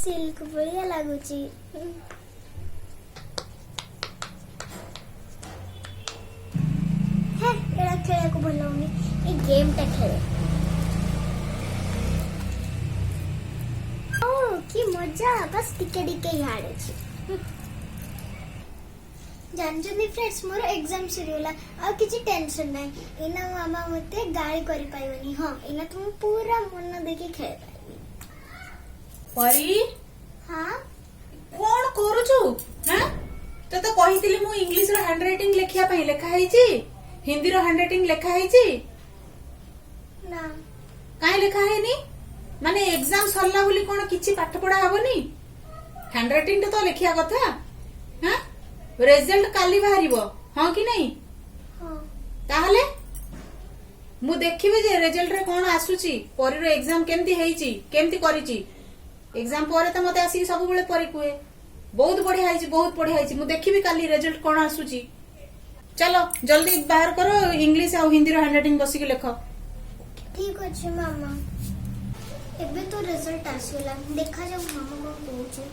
Silk बढ़िया लगुची। है एड़ा खेले को भल होनी ए गेम टा खेले। ओ की मजा बस टिके टिके याद अछि। जानजनी फ्रेंड्स मोर एग्जाम सरीला आ किछि टेंशन नै इना मामा मते गाली करि पाइबनी। हां इना तुम पूरा मन देखि खेल पाइबी। परी हां कोन करूछु? हां तो कहितिली मु इंग्लिश रो हैंडराइटिंग लेखिया पई लेखा हैछि, हिंदी रो हैंडराइटिंग लेखा हैछि ना काई लेखा हैनी? माने एग्जाम सरला बोली कोन किछि पाठ पढा हबनी? हैंडराइटिंग तो लेखिया कथा। हां रिजल्ट काली बाहरिबो हां कि नहीं? हां ताहले मु देखिबे जे रिजल्ट रे कोन आसुची, परी रो एग्जाम केमती हेइची, केमती करिची। एग्जाम पर तो मते आसी सब बेले परी कुए बहुत बढ़िया हैची, बहुत बढ़िया हैची। मु देखिबी काली रिजल्ट कोन आसुची। चलो जल्दी बाहर करो इंग्लिश और हिंदी रो हैंडराइटिंग बसी के लेखो। ठीक अछि मामा। एबे तो रिजल्ट आसीला देखा जाऊ मामा को कहूची।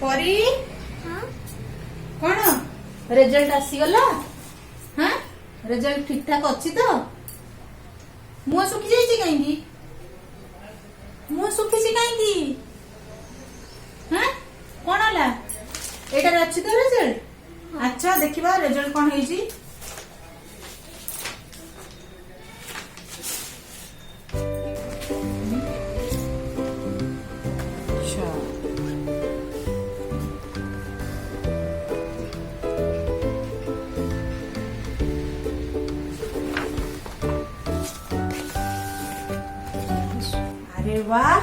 परी हां कोन रिजल्ट आसी गला? हां रिजल्ट ठीक ठाक अछि तो? मुआ सुखी जाइछि काईकी? मुआ सुखी छि काईकी? हां कोन आला? एटा अछि तो रिजल्ट? अच्छा देखिबा रिजल्ट कोन हेइछि। अच्छा अरे वाह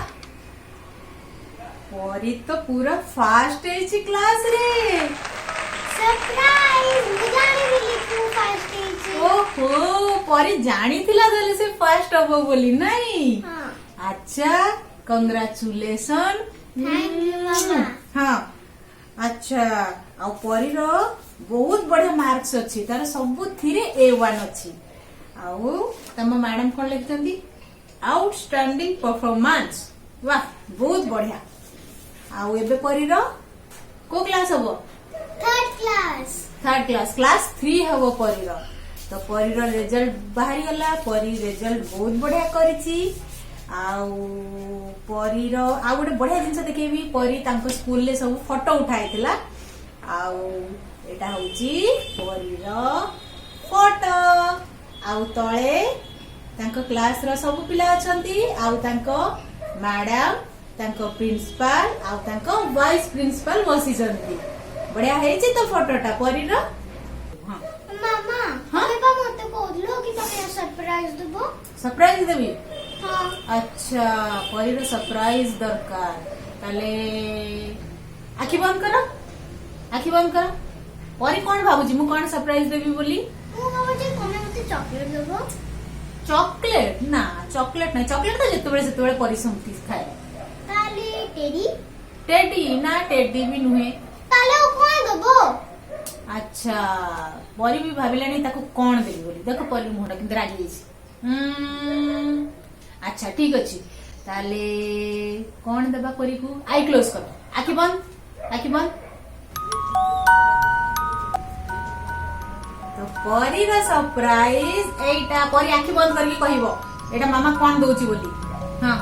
परी तो पूरा फास्ट है क्लास रे। सरप्राइज मुजाने भी लिखू फास्ट है। ओहो परी जानी थिला दले से फास्ट हबो बोली नहीं? हां अच्छा कांग्रेचुलेशन। थैंक यू मामा। हाँ अच्छा आ परी रो बहुत बढ़िया मार्क्स अछि, तार सब थिरे A1 अछि। आउ तम मैडम कोन लिखतंदी आउटस्टैंडिंग परफॉर्मेंस। वाह बहुत बढ़िया। आउ एबे परी रो को क्लास हबो? Third class. Third class class 3 हबो परी रो। तो परी रो रिजल्ट बाहरी गला। परी रिजल्ट बहुत बढ़िया करिछि। आउ परी रो आ गोटे बढ़िया जिंस देखेबी परी तांको स्कूल ले सब फोटो उठाइतिला। आउ एटा होची परी रो फोटो। आउ तळे तांको क्लास रो सब पिला अछंती। आउ तांको मैडम तांको प्रिंसिपल आउ तांको वाइस प्रिंसिपल बसिचंती। बढ़िया हेछि तो फोटोटा परी रो। हां मामा हाँ? हमें बा मते कहलो कि तमे सरप्राइज देबो। सरप्राइज देबी? हां अच्छा परी रो सरप्राइज दरकार ताले आखि बंद करो, आखि बंद करो। परी कोन भाबुची मु कोन सरप्राइज देबी बोली? मु बाबा जे तमे मते चॉकलेट देबो। चॉकलेट ना चॉकलेट नहीं, चॉकलेट तो जिते परी समथी खाए। ताले टेडी? टेडी ना टेडी भी नुहे। ताले ओ कोन देबो? अच्छा परी भी भाबिलानी ताको कोन देबी बोली। देखो परी मुहटा किंत रागी जाइछि। अच्छा ठीक अछि ताले कोन देबा परी को? आई क्लोज कर, आखि बंद, आखि बंद। तो परी रो सरप्राइज एटा परी आखि बंद करके कहिबो एटा मामा कोन दोउची बोली। हां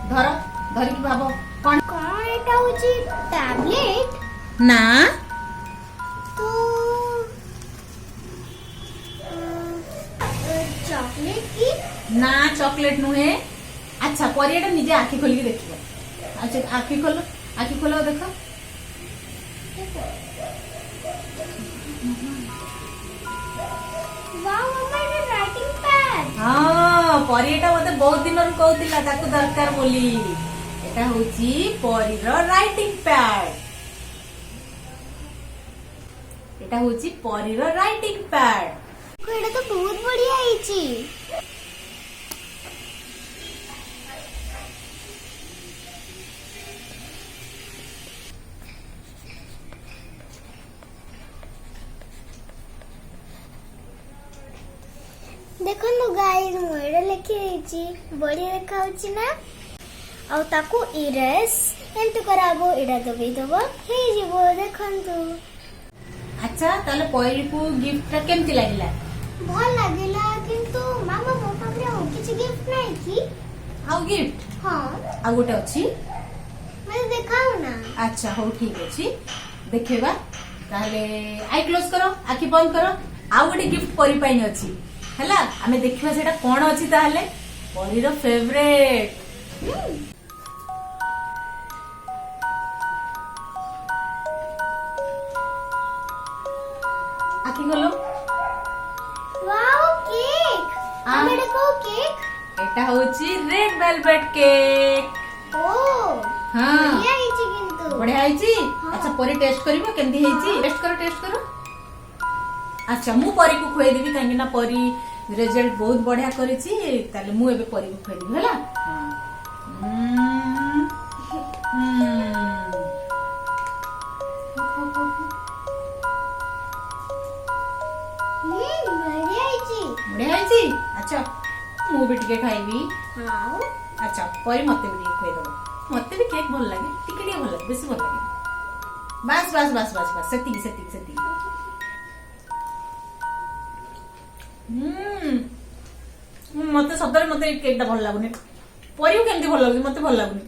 धर धरिकी भाबो कोन कोन एटा होची टैबलेट? ना तो चॉकलेट की? ना चॉकलेट नुहे। अच्छा परी एटा निजे आखि खोली के देखिबो। अच्छा आखि खोलो देखो। वाओ मम्मा ये राइटिंग पैड। हाँ परी एटा मते बहुत दिन रू कहउतिला ताकू दरकार बोली। एटा होची परी रो राइटिंग पैड। एटा होची परी रो राइटिंग पैड। एटा तो बहुत बढ़िया आईची। ଦେଖନ୍ତୁ ଗାଇଜ ମୁଁ ଏଇଟା ଲେଖିଦେଇଛି ବଢିଆ ଦେଖାଯାଉଛି ନା ଆଉ ତାକୁ ଇରେସ୍ ଏମିତି କରାହବ ଏଇଟା ଦବେଇଦବ ହେଇଯିବ ଦେଖନ୍ତୁ ଆଚ୍ଛା ତାହେଲେ ପରୀକୁ ଗିଫ୍ଟ ଟା କେମିତି ଲାଗିଲା? ଭଲ ଲାଗିଲା କିନ୍ତୁ ମାମା ମୋ ପାଖରେ ଆଉ କିଛି ଗିଫ୍ଟ ନାହିଁ କି ଆଉ ଗିଫ୍ଟ ହଁ ଆଉ ଗୋଟେ ଅଛି। ମତେ ଦେଖାଉ ନା ଆଚ୍ଛା ହଉ ଠିକ ଅଛି ଦେଖେଇବା। ତାହେଲେ ଆଇ କ୍ଲୋଜ କର ଆଖି ବନ୍ଦ କର ଆଉ ଗୋଟେ ଗିଫ୍ଟ ପରୀ ପାଇଁ ଅଛି ହେଲା ଆମେ ଦେଖିବା ସେଟା କଣ ଅଛି। ତାହେଲେ ପରୀର ଫେଭରେଟ ଆଖି ଖୋଲ। ୱାଓ କେକ୍ ଆମେ ଏଟା କୋଉ କେକ୍ এটা হচ্ছে রেড ভেলভেট কেক। ଓ হ্যাঁ ବଢିଆ ହେଇଛି କିନ୍ତୁ বড়িয়া হয়েছি। হ্যাঁ। আচ্ছা পরে টেস্ট করিব কেমতি হয়েছি টেস্ট করো টেস্ট করো। আচ্ছা মু পরি কো খুয়াই দেবি কাহিଁକି না পরি রেজাল্ট বহুত বড়িয়া করেছি তাহলে মু এবে পরি কো খুয়াই দেবি ହେଲା। ବଢିଆ ହେଇଛି ବଢିଆ ହେଇଛି। ଆଚ୍ଛା ମୁଁ ବି ଟିକେ ଖାଇବି। ଆଉ ଆଚ୍ଛା ପରି ମତେ ବି ଟିକେ ଖୁଆଇଦବ। ମତେ ବି କେକ୍ ଭଲ ଲାଗେ ଟିକେ ଟିକେ ଭଲ ଲାଗେ ବେଶୀ ଭଲ ଲାଗେ। ବାସ୍ ବାସ୍ ବାସ୍ ବାସ୍ ବାସ୍ ସେତିକି ସେତିକି ସେତିକି। ମତେ ସତରେ ମତେ ଏଇ କେକ୍ ଟା ଭଲ ଲାଗୁନି। ପରି କେମିତି ଭଲ ଲାଗୁଛି ମତେ ଭଲ ଲାଗୁନି।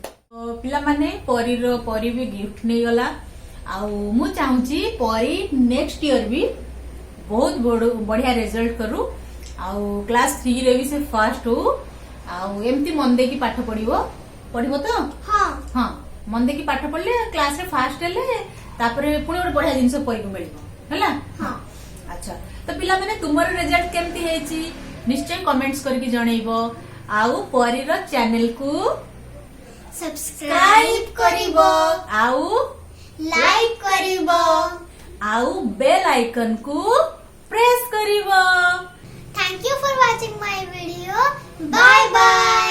ପିଲାମାନେ ପରି ବି ଗିଫ୍ଟ ନେଇଗଲା ଆଉ ମୁଁ ଚାହୁଁଛି ପରି ନେକ୍ସଟ ଇୟର ବି ବହୁତ ବଢିଆ ରେଜଲ୍ଟ କରୁ ଆଉ କ୍ଲାସ 3 ରେ ବି ସେ ଫାର୍ଷ୍ଟ ହଉ ଆଉ ଏମିତି ମନ ଦେଇକି ପାଠ ପଢିବ ତ ହଁ ହଁ ମନ ଦେଇକି ପାଠ ପଢିଲେ କ୍ଲାସ ରେ ଫାର୍ଷ୍ଟ ହେଲେ ତାପରେ ପୁଣି ଗୋଟେ ବଢିଆ ଜିନିଷ ପରୀକୁ ମିଳିବ ହେଲା। ହଁ ଆଚ୍ଛା ତ ପିଲାମାନେ ତୁମର ରେଜଲ୍ଟ କେମିତି ହେଇଛି ନିଶ୍ଚୟ କମେଣ୍ଟସ କରିକି ଜଣେଇବ ଆଉ ପରୀର ଚ୍ୟାନେଲ କୁ ସବସ୍କ୍ରାଇବ କରିବ ଆଉ ଲାଇକ କରିବ ଆଉ ବେଲ ଆଇକନ କୁ ପ୍ରେସ୍ କରିବ। Thank you for watching my video. Bye bye.